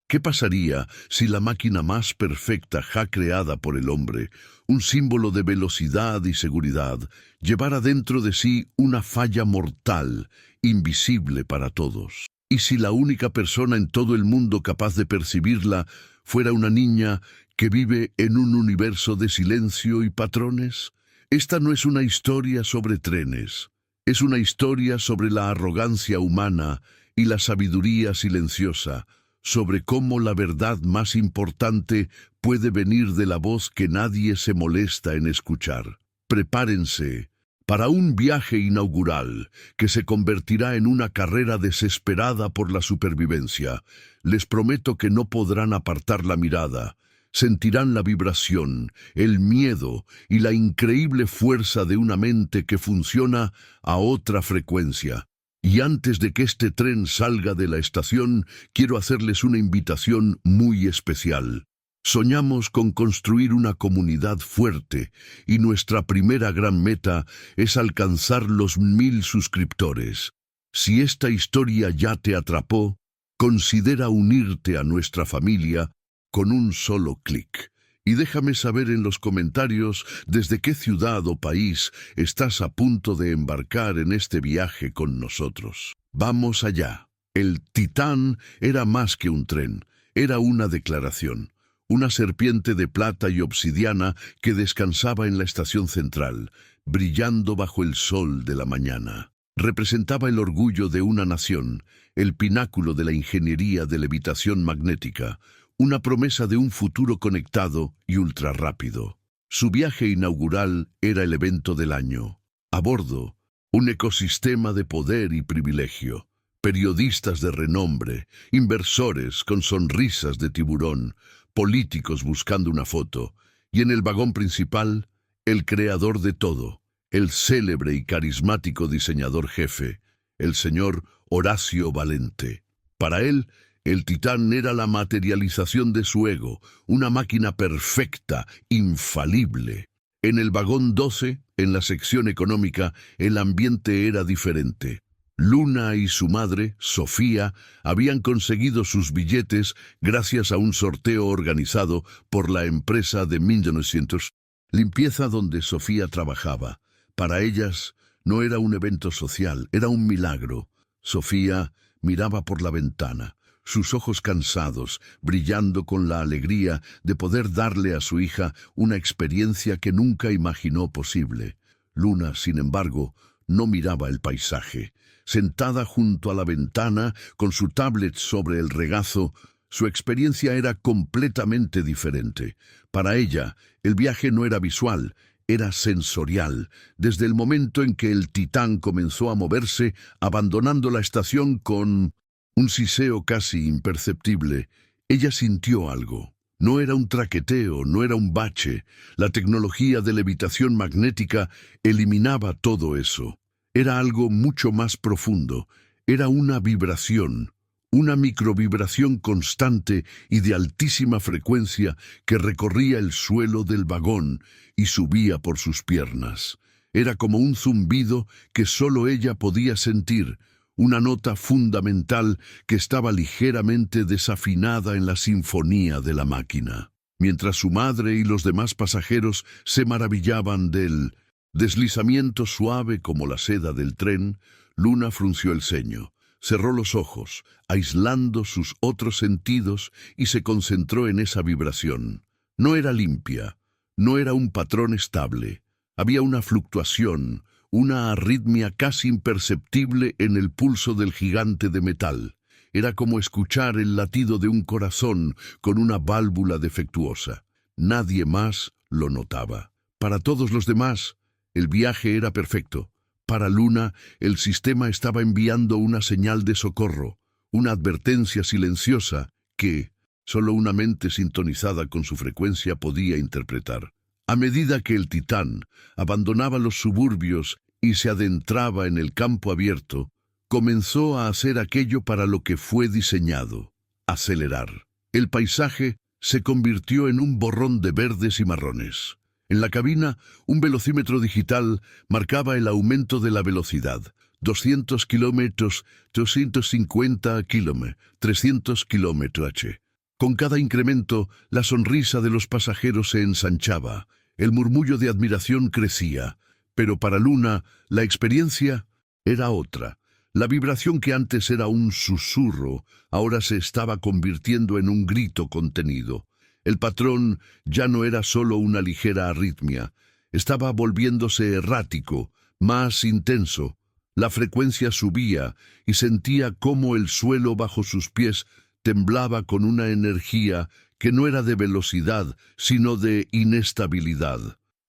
¿Qué pasaría si la máquina más perfecta ja creada por el hombre, un símbolo de velocidad y seguridad, llevara dentro de sí una falla mortal, invisible para todos? ¿Y si la única persona en todo el mundo capaz de percibirla fuera una niña que vive en un universo de silencio y patrones? Esta no es una historia sobre trenes, es una historia sobre la arrogancia humana y la sabiduría silenciosa, sobre cómo la verdad más importante puede venir de la voz que nadie se molesta en escuchar. Prepárense para un viaje inaugural que se convertirá en una carrera desesperada por la supervivencia. Les prometo que no podrán apartar la mirada. Sentirán la vibración, el miedo y la increíble fuerza de una mente que funciona a otra frecuencia. Y antes de que este tren salga de la estación, quiero hacerles una invitación muy especial. Soñamos con construir una comunidad fuerte y nuestra primera gran meta es alcanzar los 1000 suscriptores. Si esta historia ya te atrapó, considera unirte a nuestra familia con un solo clic. Y déjame saber en los comentarios desde qué ciudad o país estás a punto de embarcar en este viaje con nosotros. ¡Vamos allá! El Titán era más que un tren, era una declaración. Una serpiente de plata y obsidiana que descansaba en la estación central, brillando bajo el sol de la mañana. Representaba el orgullo de una nación, el pináculo de la ingeniería de levitación magnética, una promesa de un futuro conectado y ultrarrápido. Su viaje inaugural era el evento del año. A bordo, un ecosistema de poder y privilegio, periodistas de renombre, inversores con sonrisas de tiburón, políticos buscando una foto, y en el vagón principal, el creador de todo, el célebre y carismático diseñador jefe, el señor Horacio Valente. Para él, el Titán era la materialización de su ego, una máquina perfecta, infalible. En el vagón 12, en la sección económica, el ambiente era diferente. Luna y su madre, Sofía, habían conseguido sus billetes gracias a un sorteo organizado por la empresa de 1900. Limpieza donde Sofía trabajaba. Para ellas, no era un evento social, era un milagro. Sofía miraba por la ventana, sus ojos cansados, brillando con la alegría de poder darle a su hija una experiencia que nunca imaginó posible. Luna, sin embargo, no miraba el paisaje. Sentada junto a la ventana, con su tablet sobre el regazo, su experiencia era completamente diferente. Para ella, el viaje no era visual, era sensorial, desde el momento en que el Titán comenzó a moverse, abandonando la estación con un siseo casi imperceptible. Ella sintió algo. No era un traqueteo, no era un bache. La tecnología de levitación magnética eliminaba todo eso. Era algo mucho más profundo. Era una vibración, una microvibración constante y de altísima frecuencia que recorría el suelo del vagón y subía por sus piernas. Era como un zumbido que solo ella podía sentir, una nota fundamental que estaba ligeramente desafinada en la sinfonía de la máquina. Mientras su madre y los demás pasajeros se maravillaban del deslizamiento suave como la seda del tren, Luna frunció el ceño, cerró los ojos, aislando sus otros sentidos y se concentró en esa vibración. No era limpia, no era un patrón estable. Había una fluctuación, una arritmia casi imperceptible en el pulso del gigante de metal. Era como escuchar el latido de un corazón con una válvula defectuosa. Nadie más lo notaba. Para todos los demás, el viaje era perfecto. Para Luna, el sistema estaba enviando una señal de socorro, una advertencia silenciosa que solo una mente sintonizada con su frecuencia podía interpretar. A medida que el Titán abandonaba los suburbios y se adentraba en el campo abierto, comenzó a hacer aquello para lo que fue diseñado: acelerar. El paisaje se convirtió en un borrón de verdes y marrones. En la cabina, un velocímetro digital marcaba el aumento de la velocidad. 200 kilómetros, 250 kilómetros, 300 kilómetros h. Con cada incremento, la sonrisa de los pasajeros se ensanchaba, el murmullo de admiración crecía, pero para Luna la experiencia era otra. La vibración que antes era un susurro, ahora se estaba convirtiendo en un grito contenido. El patrón ya no era solo una ligera arritmia, estaba volviéndose errático, más intenso. La frecuencia subía y sentía cómo el suelo bajo sus pies temblaba con una energía que no era de velocidad, sino de inestabilidad.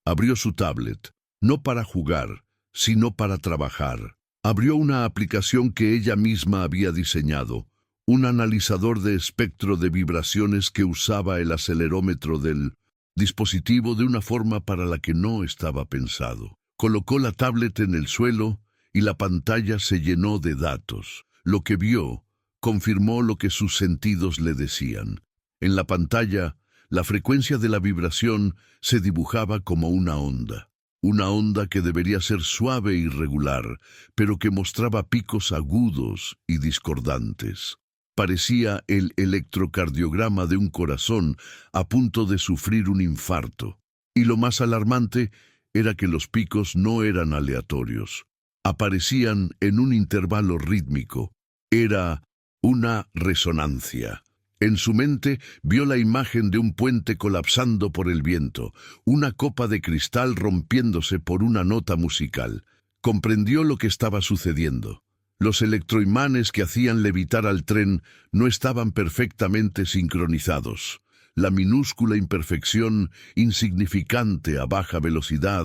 Abrió su tablet, no para jugar, sino para trabajar. Abrió una aplicación que ella misma había diseñado, un analizador de espectro de vibraciones que usaba el acelerómetro del dispositivo de una forma para la que no estaba pensado. Colocó la tablet en el suelo y la pantalla se llenó de datos. Lo que vio confirmó lo que sus sentidos le decían. En la pantalla, la frecuencia de la vibración se dibujaba como una onda que debería ser suave y regular, pero que mostraba picos agudos y discordantes. Parecía el electrocardiograma de un corazón a punto de sufrir un infarto. Y lo más alarmante era que los picos no eran aleatorios. Aparecían en un intervalo rítmico. Era una resonancia. En su mente vio la imagen de un puente colapsando por el viento, una copa de cristal rompiéndose por una nota musical. Comprendió lo que estaba sucediendo. Los electroimanes que hacían levitar al tren no estaban perfectamente sincronizados. La minúscula imperfección, insignificante a baja velocidad,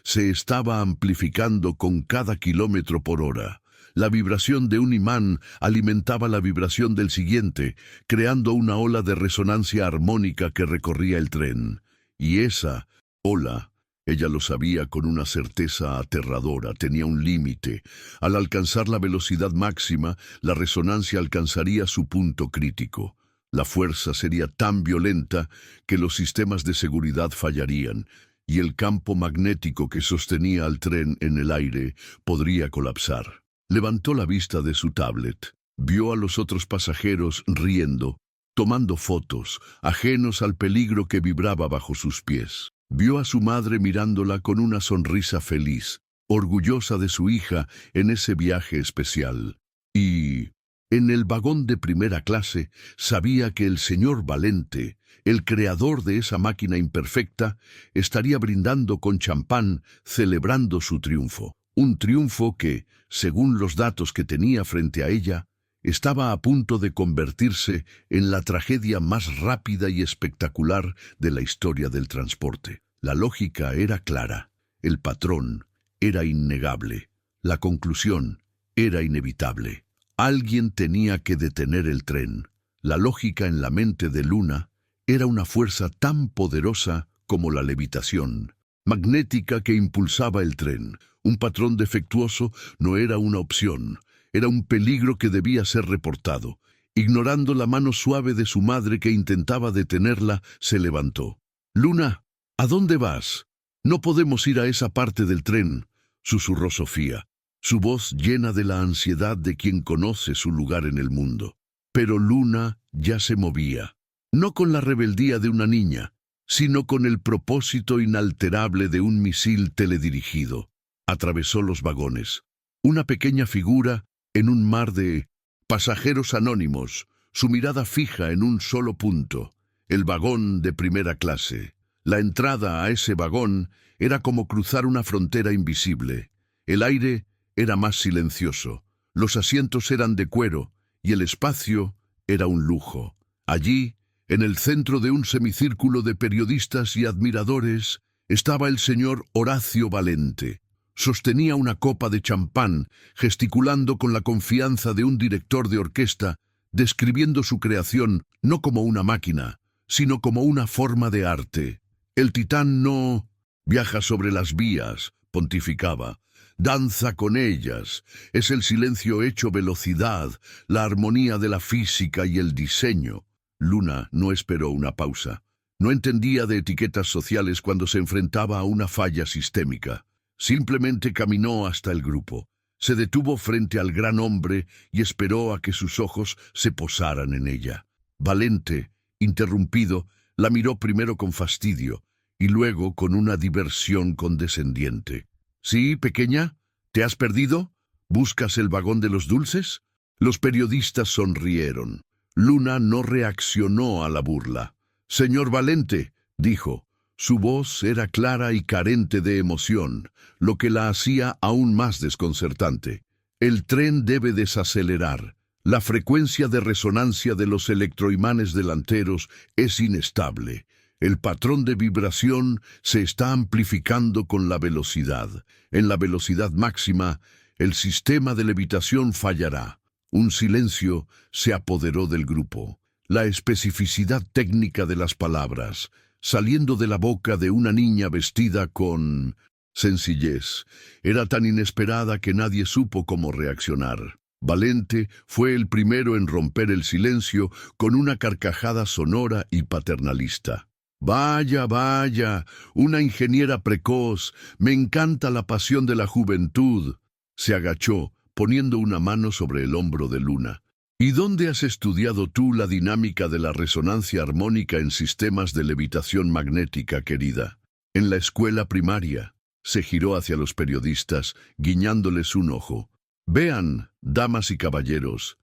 se estaba amplificando con cada kilómetro por hora. La vibración de un imán alimentaba la vibración del siguiente, creando una ola de resonancia armónica que recorría el tren. Y esa ola, ella lo sabía con una certeza aterradora, tenía un límite. Al alcanzar la velocidad máxima, la resonancia alcanzaría su punto crítico. La fuerza sería tan violenta que los sistemas de seguridad fallarían, y el campo magnético que sostenía al tren en el aire podría colapsar. Levantó la vista de su tablet, vio a los otros pasajeros riendo, tomando fotos, ajenos al peligro que vibraba bajo sus pies. Vio a su madre mirándola con una sonrisa feliz, orgullosa de su hija en ese viaje especial. Y en el vagón de primera clase sabía que el señor Valente, el creador de esa máquina imperfecta, estaría brindando con champán, celebrando su triunfo. Un triunfo que, según los datos que tenía frente a ella, estaba a punto de convertirse en la tragedia más rápida y espectacular de la historia del transporte. La lógica era clara, el patrón era innegable, la conclusión era inevitable. Alguien tenía que detener el tren. La lógica en la mente de Luna era una fuerza tan poderosa como la levitación, magnética que impulsaba el tren. Un patrón defectuoso no era una opción, era un peligro que debía ser reportado. Ignorando la mano suave de su madre que intentaba detenerla, se levantó. «Luna, ¿a dónde vas? No podemos ir a esa parte del tren», susurró Sofía, su voz llena de la ansiedad de quien conoce su lugar en el mundo. Pero Luna ya se movía, no con la rebeldía de una niña, sino con el propósito inalterable de un misil teledirigido. Atravesó los vagones, una pequeña figura en un mar de pasajeros anónimos, su mirada fija en un solo punto, el vagón de primera clase. La entrada a ese vagón era como cruzar una frontera invisible. El aire era más silencioso, los asientos eran de cuero y el espacio era un lujo. Allí, en el centro de un semicírculo de periodistas y admiradores, estaba el señor Horacio Valente. Sostenía una copa de champán, gesticulando con la confianza de un director de orquesta, describiendo su creación no como una máquina, sino como una forma de arte. El titán no viaja sobre las vías, pontificaba, danza con ellas, es el silencio hecho velocidad, la armonía de la física y el diseño. Luna no esperó una pausa. No entendía de etiquetas sociales cuando se enfrentaba a una falla sistémica. Simplemente caminó hasta el grupo. Se detuvo frente al gran hombre y esperó a que sus ojos se posaran en ella. Valente Interrumpido, la miró primero con fastidio y luego con una diversión condescendiente. «¿Sí, pequeña? ¿Te has perdido? ¿Buscas el vagón de los dulces?» Los periodistas sonrieron. Luna no reaccionó a la burla. «Señor Valente», dijo. Su voz era clara y carente de emoción, lo que la hacía aún más desconcertante. «El tren debe desacelerar. La frecuencia de resonancia de los electroimanes delanteros es inestable. El patrón de vibración se está amplificando con la velocidad. En la velocidad máxima, el sistema de levitación fallará». Un silencio se apoderó del grupo. La especificidad técnica de las palabras, saliendo de la boca de una niña vestida con sencillez, era tan inesperada que nadie supo cómo reaccionar. Valente fue el primero en romper el silencio con una carcajada sonora y paternalista. «Vaya, vaya, una ingeniera precoz, me encanta la pasión de la juventud». Se agachó, poniendo una mano sobre el hombro de Luna. «¿Y dónde has estudiado tú la dinámica de la resonancia armónica en sistemas de levitación magnética, querida?» «En la escuela primaria». Se giró hacia los periodistas, guiñándoles un ojo. «Vean, damas y caballeros,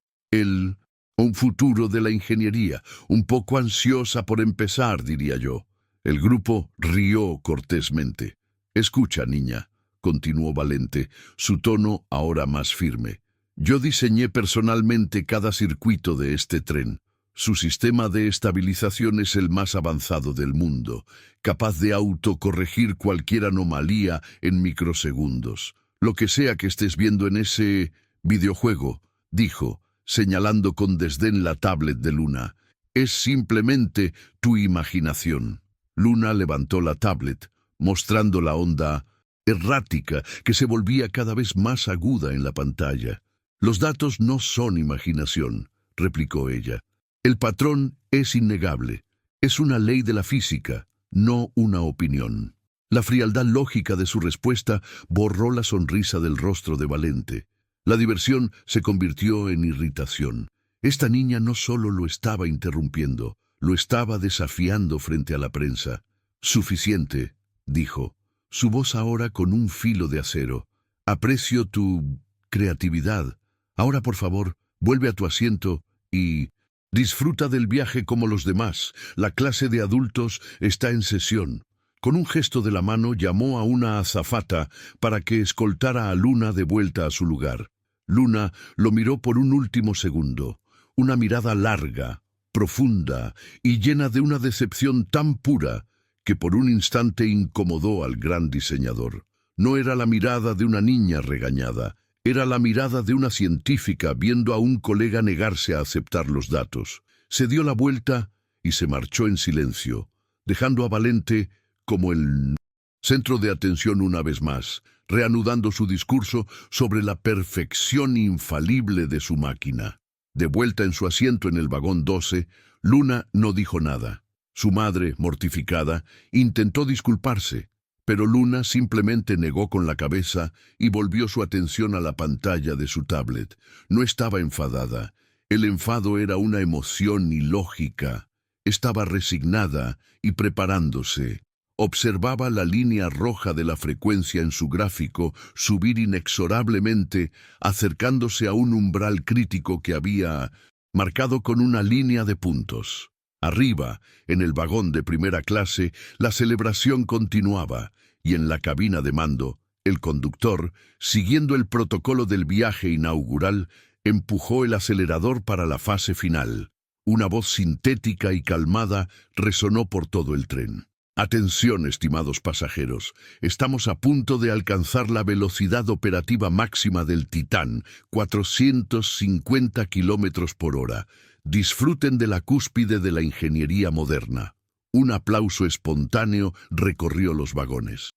un futuro de la ingeniería, un poco ansiosa por empezar, diría yo». El grupo rió cortésmente. «Escucha, niña», continuó Valente, su tono ahora más firme. «Yo diseñé personalmente cada circuito de este tren. Su sistema de estabilización es el más avanzado del mundo, capaz de autocorregir cualquier anomalía en microsegundos. Lo que sea que estés viendo en ese videojuego», dijo, señalando con desdén la tablet de Luna, «es simplemente tu imaginación». Luna levantó la tablet, mostrando la onda errática que se volvía cada vez más aguda en la pantalla. «Los datos no son imaginación», replicó ella. «El patrón es innegable. Es una ley de la física, no una opinión». La frialdad lógica de su respuesta borró la sonrisa del rostro de Valente. La diversión se convirtió en irritación. Esta niña no solo lo estaba interrumpiendo, lo estaba desafiando frente a la prensa. «Suficiente», dijo, su voz ahora con un filo de acero. «Aprecio tu creatividad. Ahora, por favor, vuelve a tu asiento y disfruta del viaje como los demás. La clase de adultos está en sesión». Con un gesto de la mano llamó a una azafata para que escoltara a Luna de vuelta a su lugar. Luna lo miró por un último segundo, una mirada larga, profunda y llena de una decepción tan pura que por un instante incomodó al gran diseñador. No era la mirada de una niña regañada, era la mirada de una científica viendo a un colega negarse a aceptar los datos. Se dio la vuelta y se marchó en silencio, dejando a Valente como el centro de atención una vez más, reanudando su discurso sobre la perfección infalible de su máquina. De vuelta en su asiento en el vagón 12, Luna no dijo nada. Su madre, mortificada, intentó disculparse, pero Luna simplemente negó con la cabeza y volvió su atención a la pantalla de su tablet. No estaba enfadada. El enfado era una emoción ilógica. Estaba resignada y preparándose. Observaba la línea roja de la frecuencia en su gráfico subir inexorablemente, acercándose a un umbral crítico que había marcado con una línea de puntos. Arriba, en el vagón de primera clase, la celebración continuaba, y en la cabina de mando, el conductor, siguiendo el protocolo del viaje inaugural, empujó el acelerador para la fase final. Una voz sintética y calmada resonó por todo el tren. «Atención, estimados pasajeros, estamos a punto de alcanzar la velocidad operativa máxima del Titán, 450 kilómetros por hora. Disfruten de la cúspide de la ingeniería moderna». Un aplauso espontáneo recorrió los vagones.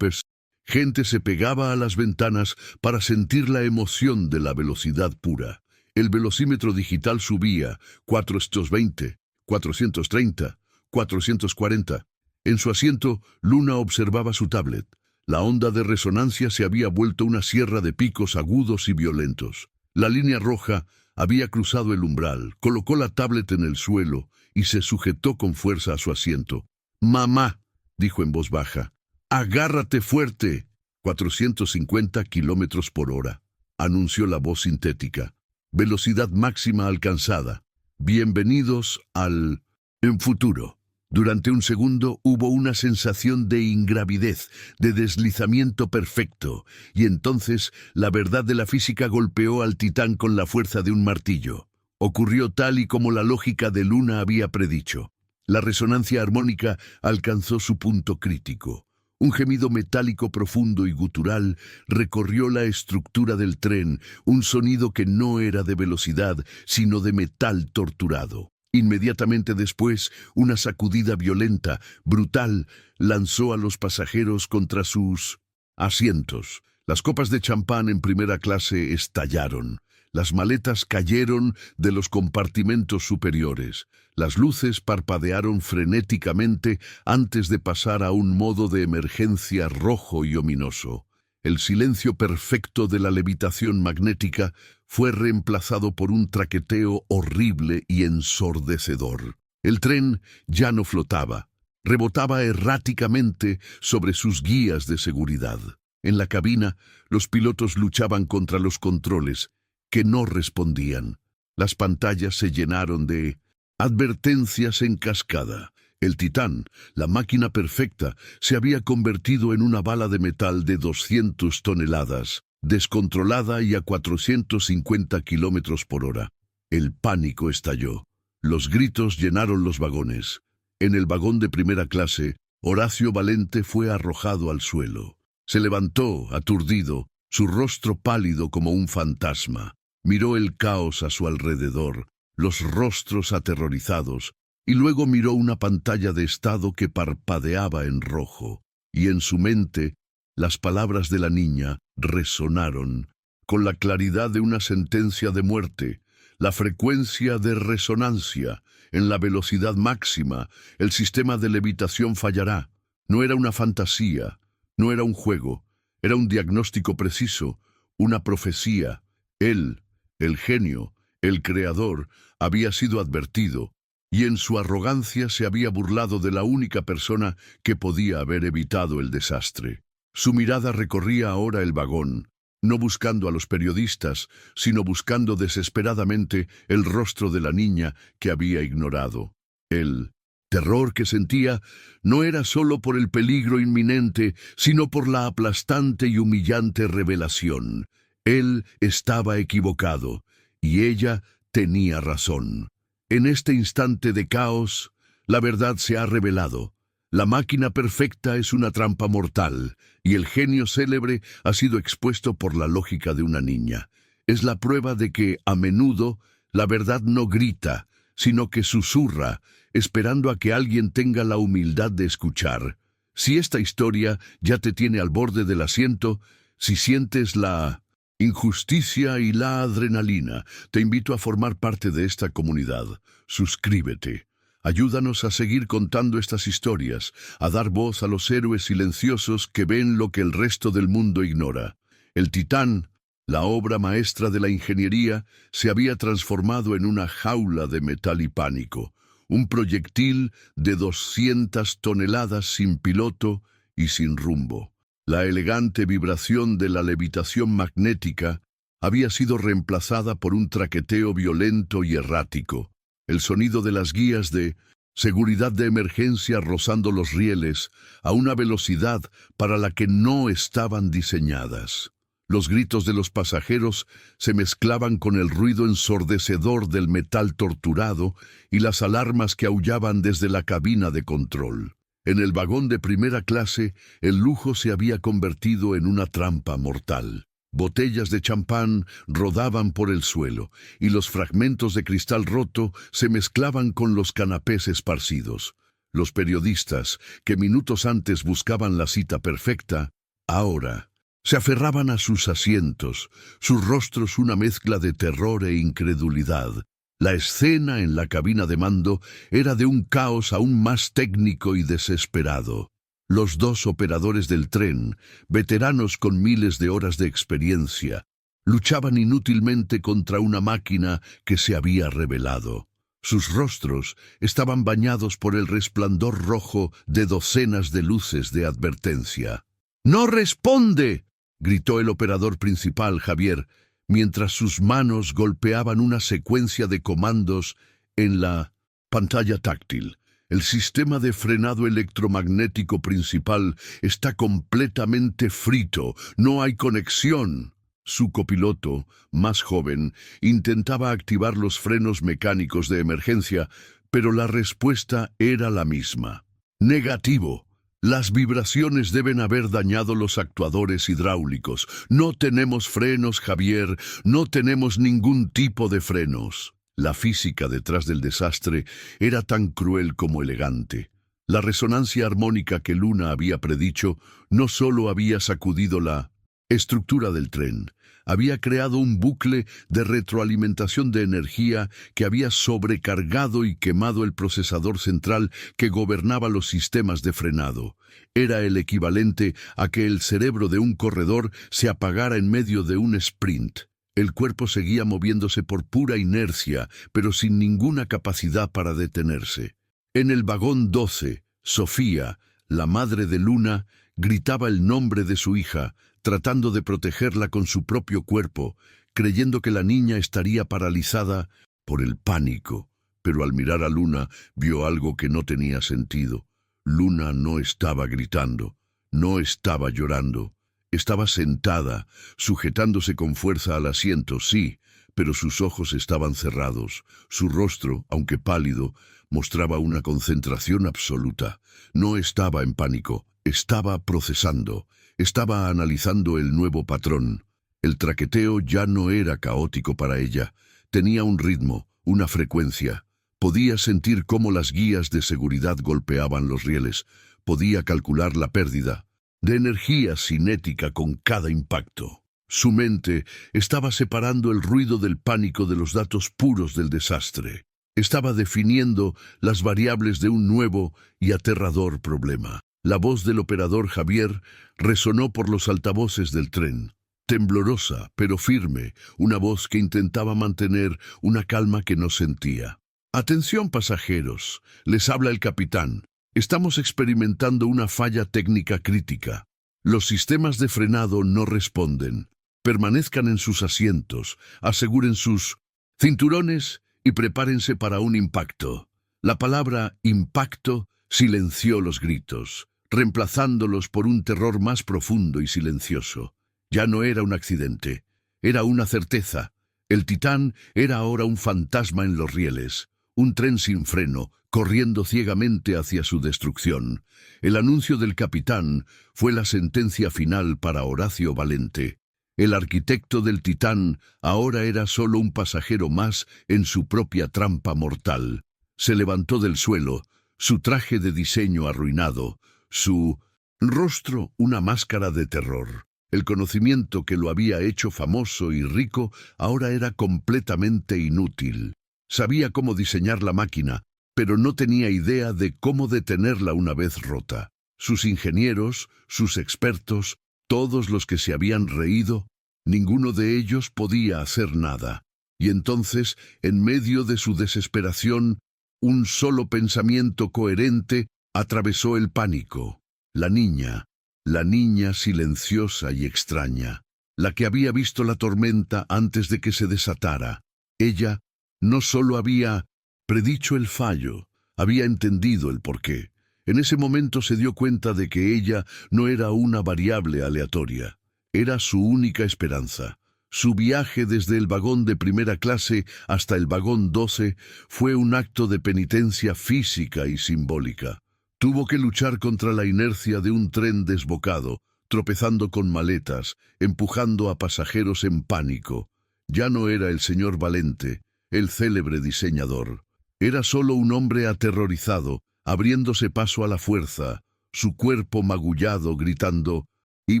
Gente se pegaba a las ventanas para sentir la emoción de la velocidad pura. El velocímetro digital subía, 420, 430, 440. En su asiento, Luna observaba su tablet. La onda de resonancia se había vuelto una sierra de picos agudos y violentos. La línea roja Había cruzado el umbral, colocó la tablet en el suelo y se sujetó con fuerza a su asiento. «Mamá», dijo en voz baja, «agárrate fuerte». 450 kilómetros por hora, anunció la voz sintética. Velocidad máxima alcanzada. Bienvenidos al en futuro. Durante un segundo hubo una sensación de ingravidez, de deslizamiento perfecto, y entonces la verdad de la física golpeó al Titán con la fuerza de un martillo. Ocurrió tal y como la lógica de Luna había predicho. La resonancia armónica alcanzó su punto crítico. Un gemido metálico profundo y gutural recorrió la estructura del tren, un sonido que no era de velocidad, sino de metal torturado. Inmediatamente después, una sacudida violenta, brutal, lanzó a los pasajeros contra sus asientos. Las copas de champán en primera clase estallaron. Las maletas cayeron de los compartimentos superiores. Las luces parpadearon frenéticamente antes de pasar a un modo de emergencia rojo y ominoso. El silencio perfecto de la levitación magnética fue reemplazado por un traqueteo horrible y ensordecedor. El tren ya no flotaba, rebotaba erráticamente sobre sus guías de seguridad. En la cabina, los pilotos luchaban contra los controles, que no respondían. Las pantallas se llenaron de advertencias en cascada. El Titán, la máquina perfecta, se había convertido en una bala de metal de 200 toneladas, descontrolada y a 450 kilómetros por hora. El pánico estalló. Los gritos llenaron los vagones. En el vagón de primera clase, Horacio Valente fue arrojado al suelo. Se levantó, aturdido, su rostro pálido como un fantasma. Miró el caos a su alrededor, los rostros aterrorizados, y luego miró una pantalla de estado que parpadeaba en rojo, y en su mente las palabras de la niña resonaron con la claridad de una sentencia de muerte. La frecuencia de resonancia, en la velocidad máxima, el sistema de levitación fallará. No era una fantasía, no era un juego, era un diagnóstico preciso, una profecía. Él, el genio, el creador, había sido advertido, y en su arrogancia se había burlado de la única persona que podía haber evitado el desastre. Su mirada recorría ahora el vagón, no buscando a los periodistas, sino buscando desesperadamente el rostro de la niña que había ignorado. El terror que sentía no era solo por el peligro inminente, sino por la aplastante y humillante revelación. Él estaba equivocado, y ella tenía razón. En este instante de caos, la verdad se ha revelado. La máquina perfecta es una trampa mortal, y el genio célebre ha sido expuesto por la lógica de una niña. Es la prueba de que, a menudo, la verdad no grita, sino que susurra, esperando a que alguien tenga la humildad de escuchar. Si esta historia ya te tiene al borde del asiento, si sientes la injusticia y la adrenalina, te invito a formar parte de esta comunidad. Suscríbete. Ayúdanos a seguir contando estas historias, a dar voz a los héroes silenciosos que ven lo que el resto del mundo ignora. El Titán, la obra maestra de la ingeniería, se había transformado en una jaula de metal y pánico, un proyectil de 200 toneladas sin piloto y sin rumbo. La elegante vibración de la levitación magnética había sido reemplazada por un traqueteo violento y errático. El sonido de las guías de seguridad de emergencia rozando los rieles a una velocidad para la que no estaban diseñadas. Los gritos de los pasajeros se mezclaban con el ruido ensordecedor del metal torturado y las alarmas que aullaban desde la cabina de control. En el vagón de primera clase, el lujo se había convertido en una trampa mortal. Botellas de champán rodaban por el suelo, y los fragmentos de cristal roto se mezclaban con los canapés esparcidos. Los periodistas, que minutos antes buscaban la cita perfecta, ahora se aferraban a sus asientos, sus rostros una mezcla de terror e incredulidad. La escena en la cabina de mando era de un caos aún más técnico y desesperado. Los dos operadores del tren, veteranos con miles de horas de experiencia, Luchaban inútilmente contra una máquina que se había rebelado. Sus rostros estaban bañados por el resplandor rojo de docenas de luces de advertencia. ¡No responde!, gritó el operador principal, Javier, mientras sus manos golpeaban una secuencia de comandos en la pantalla táctil. El sistema de frenado electromagnético principal está completamente frito. No hay conexión. Su copiloto, más joven, intentaba activar los frenos mecánicos de emergencia, pero la respuesta era la misma. Negativo. Las vibraciones deben haber dañado los actuadores hidráulicos. No tenemos frenos, Javier. No tenemos ningún tipo de frenos. La física detrás del desastre era tan cruel como elegante. La resonancia armónica que Luna había predicho no solo había sacudido la estructura del tren, había creado un bucle de retroalimentación de energía que había sobrecargado y quemado el procesador central que gobernaba los sistemas de frenado. Era el equivalente a que el cerebro de un corredor se apagara en medio de un sprint. El cuerpo seguía moviéndose por pura inercia, pero sin ninguna capacidad para detenerse. En el vagón 12, Sofía, la madre de Luna, gritaba el nombre de su hija, tratando de protegerla con su propio cuerpo, creyendo que la niña estaría paralizada por el pánico. Pero al mirar a Luna, vio algo que no tenía sentido. Luna no estaba gritando, no estaba llorando. Estaba sentada, sujetándose con fuerza al asiento, sí, pero sus ojos estaban cerrados. Su rostro, aunque pálido, mostraba una concentración absoluta. No estaba en pánico, estaba procesando. Estaba analizando el nuevo patrón. El traqueteo ya no era caótico para ella. Tenía un ritmo, una frecuencia. Podía sentir cómo las guías de seguridad golpeaban los rieles. Podía calcular la pérdida de energía cinética con cada impacto. Su mente estaba separando el ruido del pánico de los datos puros del desastre. Estaba definiendo las variables de un nuevo y aterrador problema. La voz del operador Javier resonó por los altavoces del tren. Temblorosa, pero firme, una voz que intentaba mantener una calma que no sentía. «Atención, pasajeros, les habla el capitán. Estamos experimentando una falla técnica crítica. Los sistemas de frenado no responden. Permanezcan en sus asientos, aseguren sus cinturones y prepárense para un impacto». La palabra impacto silenció los gritos, reemplazándolos por un terror más profundo y silencioso. Ya no era un accidente, era una certeza. El Titán era ahora un fantasma en los rieles, un tren sin freno, corriendo ciegamente hacia su destrucción. El anuncio del capitán fue la sentencia final para Horacio Valente. El arquitecto del Titán ahora era solo un pasajero más en su propia trampa mortal. Se levantó del suelo, su traje de diseño arruinado, su rostro una máscara de terror. El conocimiento que lo había hecho famoso y rico ahora era completamente inútil. Sabía cómo diseñar la máquina, pero no tenía idea de cómo detenerla una vez rota. Sus ingenieros, sus expertos, todos los que se habían reído, ninguno de ellos podía hacer nada. Y entonces, en medio de su desesperación, un solo pensamiento coherente atravesó el pánico. La niña silenciosa y extraña, la que había visto la tormenta antes de que se desatara. Ella no solo había predicho el fallo, había entendido el porqué. En ese momento se dio cuenta de que ella no era una variable aleatoria, era su única esperanza. Su viaje desde el vagón de primera clase hasta el vagón 12 fue un acto de penitencia física y simbólica. Tuvo que luchar contra la inercia de un tren desbocado, tropezando con maletas, empujando a pasajeros en pánico. Ya no era el señor Valente, el célebre diseñador. Era solo un hombre aterrorizado, abriéndose paso a la fuerza, su cuerpo magullado gritando y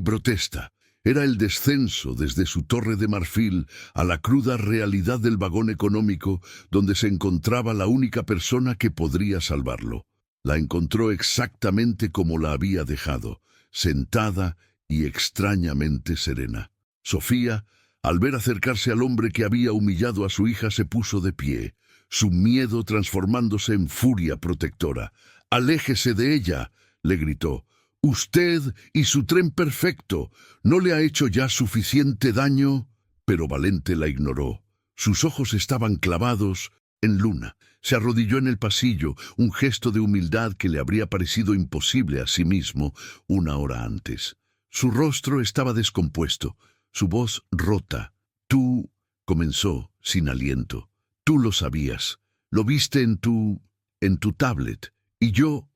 protesta. Era el descenso desde su torre de marfil a la cruda realidad del vagón económico donde se encontraba la única persona que podría salvarlo. La encontró exactamente como la había dejado, sentada y extrañamente serena. Sofía Al ver acercarse al hombre que había humillado a su hija, se puso de pie, su miedo transformándose en furia protectora. «¡Aléjese de ella!», le gritó. «Usted y su tren perfecto, ¿no le ha hecho ya suficiente daño?». Pero Valente la ignoró. Sus ojos estaban clavados en Luna. Se arrodilló en el pasillo, un gesto de humildad que le habría parecido imposible a sí mismo una hora antes. Su rostro estaba descompuesto, su voz rota. «Tú», comenzó, sin aliento. «Tú lo sabías. Lo viste en tu tablet. Y yo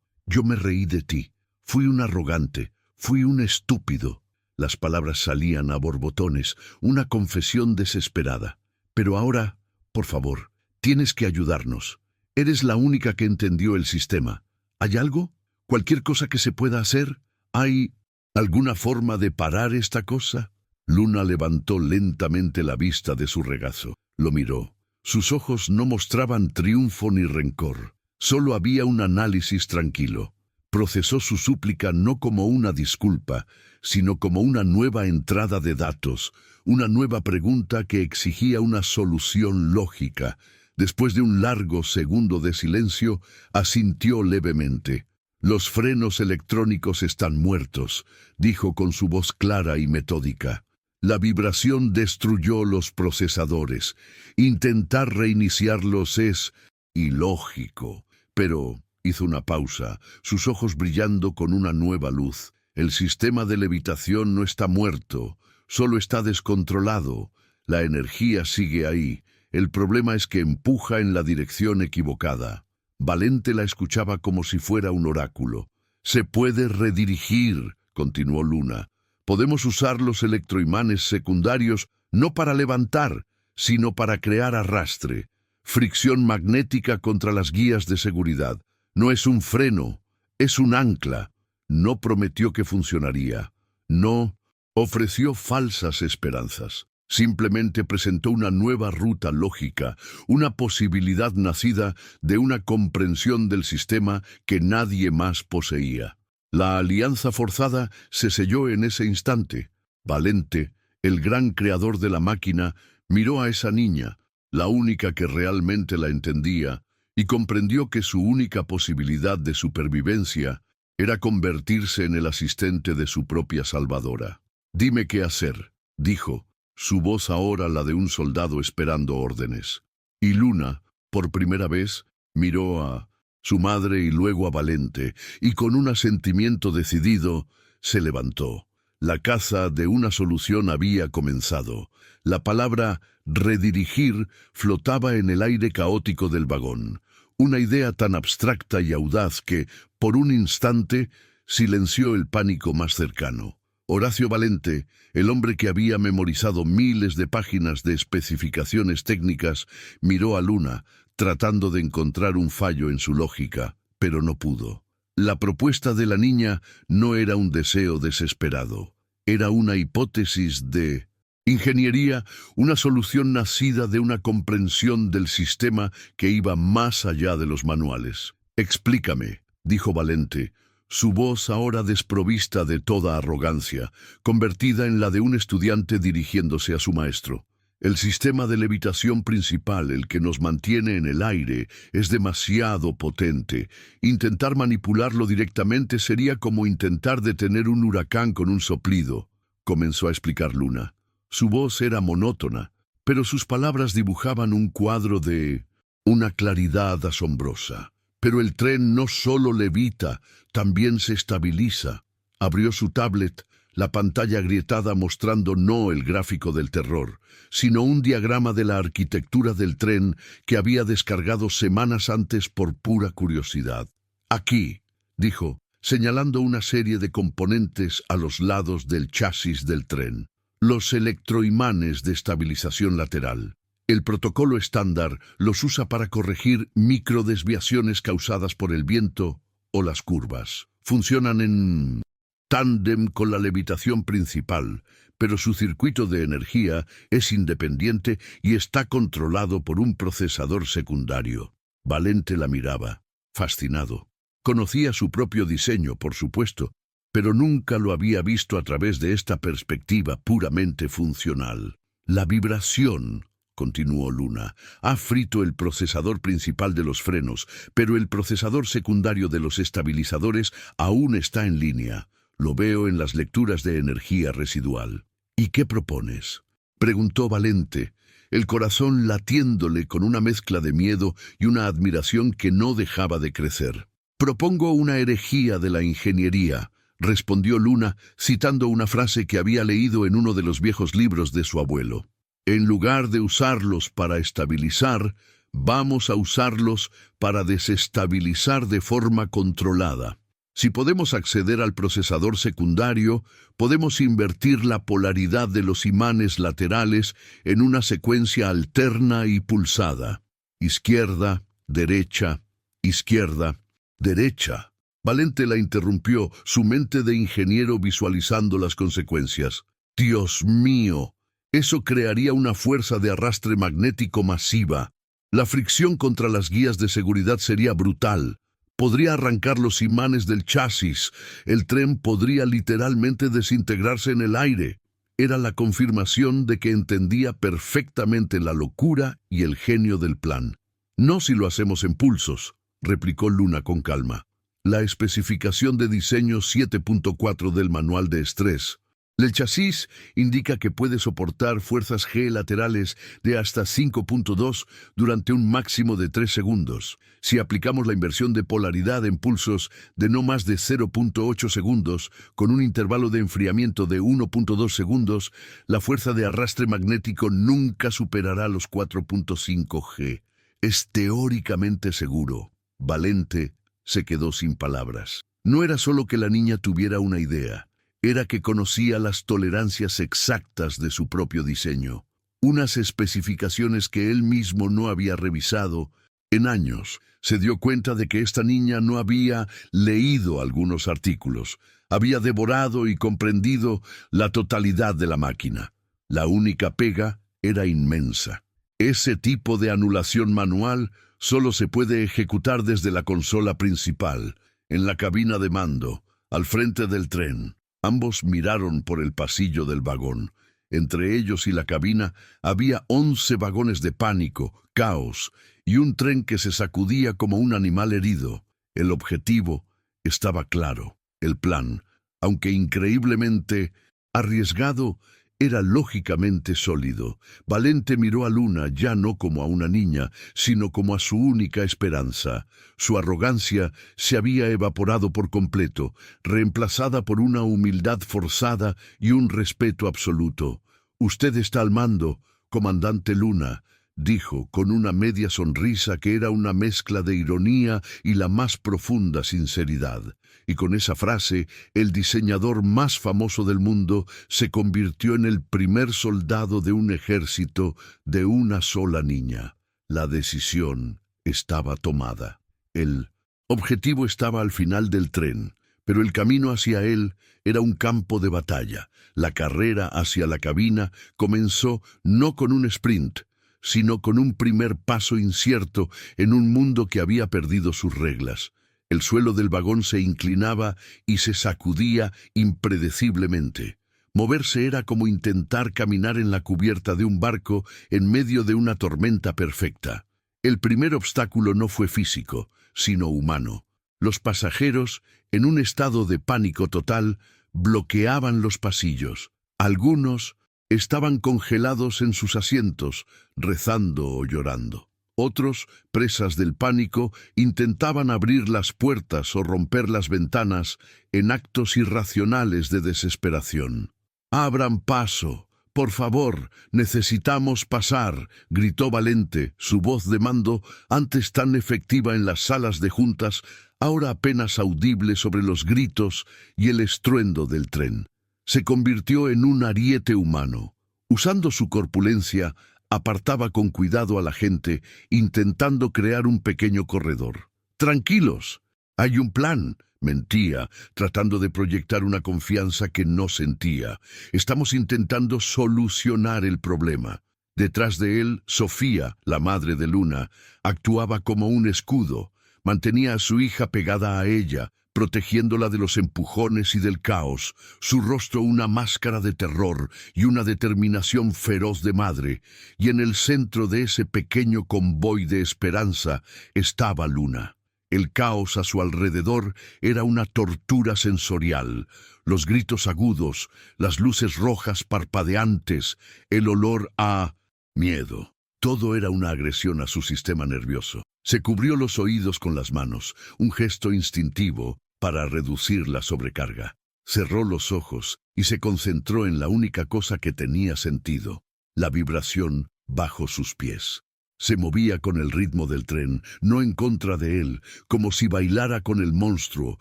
me reí de ti. Fui un arrogante. Fui un estúpido». Las palabras salían a borbotones, una confesión desesperada. «Pero ahora, por favor, tienes que ayudarnos. Eres la única que entendió el sistema. ¿Hay algo? ¿Cualquier cosa que se pueda hacer? ¿Hay alguna forma de parar esta cosa?». Luna levantó lentamente la vista de su regazo. Lo miró. Sus ojos no mostraban triunfo ni rencor. Solo había un análisis tranquilo. Procesó su súplica no como una disculpa, sino como una nueva entrada de datos, una nueva pregunta que exigía una solución lógica. Después de un largo segundo de silencio, asintió levemente. «Los frenos electrónicos están muertos», dijo con su voz clara y metódica. «La vibración destruyó los procesadores. Intentar reiniciarlos es ilógico». Pero hizo una pausa, sus ojos brillando con una nueva luz. «El sistema de levitación no está muerto, solo está descontrolado. La energía sigue ahí. El problema es que empuja en la dirección equivocada». Valente la escuchaba como si fuera un oráculo. «Se puede redirigir», continuó Luna. «Podemos usar los electroimanes secundarios no para levantar, sino para crear arrastre, fricción magnética contra las guías de seguridad. No es un freno, es un ancla». No prometió que funcionaría. No ofreció falsas esperanzas. Simplemente presentó una nueva ruta lógica, una posibilidad nacida de una comprensión del sistema que nadie más poseía. La alianza forzada se selló en ese instante. Valente, el gran creador de la máquina, miró a esa niña, la única que realmente la entendía, y comprendió que su única posibilidad de supervivencia era convertirse en el asistente de su propia salvadora. «Dime qué hacer», dijo, su voz ahora la de un soldado esperando órdenes. Y Luna, por primera vez, miró a su madre y luego a Valente, y con un asentimiento decidido, se levantó. La caza de una solución había comenzado. La palabra redirigir flotaba en el aire caótico del vagón. Una idea tan abstracta y audaz que, por un instante, silenció el pánico más cercano. Horacio Valente, el hombre que había memorizado miles de páginas de especificaciones técnicas, miró a Luna, tratando de encontrar un fallo en su lógica, pero no pudo. La propuesta de la niña no era un deseo desesperado, era una hipótesis de ingeniería, una solución nacida de una comprensión del sistema que iba más allá de los manuales. «Explícame», dijo Valente, su voz ahora desprovista de toda arrogancia, convertida en la de un estudiante dirigiéndose a su maestro. «El sistema de levitación principal, el que nos mantiene en el aire, es demasiado potente. Intentar manipularlo directamente sería como intentar detener un huracán con un soplido», comenzó a explicar Luna. Su voz era monótona, pero sus palabras dibujaban un cuadro de una claridad asombrosa. «Pero el tren no solo levita, también se estabiliza». Abrió su tablet, la pantalla agrietada mostrando no el gráfico del terror, sino un diagrama de la arquitectura del tren que había descargado semanas antes por pura curiosidad. «Aquí», dijo, señalando una serie de componentes a los lados del chasis del tren. «Los electroimanes de estabilización lateral. El protocolo estándar los usa para corregir microdesviaciones causadas por el viento o las curvas. Funcionan en tándem con la levitación principal, pero su circuito de energía es independiente y está controlado por un procesador secundario». Valente la miraba, fascinado. Conocía su propio diseño, por supuesto, pero nunca lo había visto a través de esta perspectiva puramente funcional. La vibración, continuó Luna, ha frito el procesador principal de los frenos, pero el procesador secundario de los estabilizadores aún está en línea. Lo veo en las lecturas de energía residual. ¿Y qué propones?, preguntó Valente, el corazón latiéndole con una mezcla de miedo y una admiración que no dejaba de crecer. Propongo una herejía de la ingeniería, respondió Luna, citando una frase que había leído en uno de los viejos libros de su abuelo. En lugar de usarlos para estabilizar, vamos a usarlos para desestabilizar de forma controlada. Si podemos acceder al procesador secundario, podemos invertir la polaridad de los imanes laterales en una secuencia alterna y pulsada. Izquierda, derecha, izquierda, derecha. Valente la interrumpió, su mente de ingeniero visualizando las consecuencias. ¡Dios mío! Eso crearía una fuerza de arrastre magnético masiva. La fricción contra las guías de seguridad sería brutal. Podría arrancar los imanes del chasis. El tren podría literalmente desintegrarse en el aire. Era la confirmación de que entendía perfectamente la locura y el genio del plan. No si lo hacemos en pulsos, replicó Luna con calma. La especificación de diseño 7.4 del manual de estrés. El chasis indica que puede soportar fuerzas G laterales de hasta 5.2 durante un máximo de 3 segundos. Si aplicamos la inversión de polaridad en pulsos de no más de 0.8 segundos, con un intervalo de enfriamiento de 1.2 segundos, la fuerza de arrastre magnético nunca superará los 4.5 G. Es teóricamente seguro. Valente se quedó sin palabras. No era solo que la niña tuviera una idea. Era que conocía las tolerancias exactas de su propio diseño, unas especificaciones que él mismo no había revisado en años. Se dio cuenta de que esta niña no había leído algunos artículos, había devorado y comprendido la totalidad de la máquina. La única pega era inmensa. Ese tipo de anulación manual solo se puede ejecutar desde la consola principal, en la cabina de mando, al frente del tren. Ambos miraron por el pasillo del vagón. Entre ellos y la cabina había 11 vagones de pánico, caos, y un tren que se sacudía como un animal herido. El objetivo estaba claro. El plan, aunque increíblemente arriesgado, era lógicamente sólido. Valente miró a Luna ya no como a una niña, sino como a su única esperanza. Su arrogancia se había evaporado por completo, reemplazada por una humildad forzada y un respeto absoluto. «Usted está al mando, comandante Luna», dijo con una media sonrisa que era una mezcla de ironía y la más profunda sinceridad. Y con esa frase, el diseñador más famoso del mundo se convirtió en el primer soldado de un ejército de una sola niña. La decisión estaba tomada. El objetivo estaba al final del tren, pero el camino hacia él era un campo de batalla. La carrera hacia la cabina comenzó no con un sprint, sino con un primer paso incierto en un mundo que había perdido sus reglas. El suelo del vagón se inclinaba y se sacudía impredeciblemente. Moverse era como intentar caminar en la cubierta de un barco en medio de una tormenta perfecta. El primer obstáculo no fue físico, sino humano. Los pasajeros, en un estado de pánico total, bloqueaban los pasillos. Algunos estaban congelados en sus asientos, rezando o llorando. Otros, presas del pánico, intentaban abrir las puertas o romper las ventanas en actos irracionales de desesperación. «¡Abran paso! ¡Por favor! ¡Necesitamos pasar!», gritó Valente, su voz de mando, antes tan efectiva en las salas de juntas, ahora apenas audible sobre los gritos y el estruendo del tren. Se convirtió en un ariete humano. Usando su corpulencia, apartaba con cuidado a la gente, intentando crear un pequeño corredor. «Tranquilos, hay un plan», mentía, tratando de proyectar una confianza que no sentía. «Estamos intentando solucionar el problema». Detrás de él, Sofía, la madre de Luna, actuaba como un escudo. Mantenía a su hija pegada a ella, protegiéndola de los empujones y del caos, su rostro una máscara de terror y una determinación feroz de madre, y en el centro de ese pequeño convoy de esperanza estaba Luna. El caos a su alrededor era una tortura sensorial, los gritos agudos, las luces rojas parpadeantes, el olor a miedo. Todo era una agresión a su sistema nervioso. Se cubrió los oídos con las manos, un gesto instintivo para reducir la sobrecarga. Cerró los ojos y se concentró en la única cosa que tenía sentido, la vibración bajo sus pies. Se movía con el ritmo del tren, no en contra de él, como si bailara con el monstruo,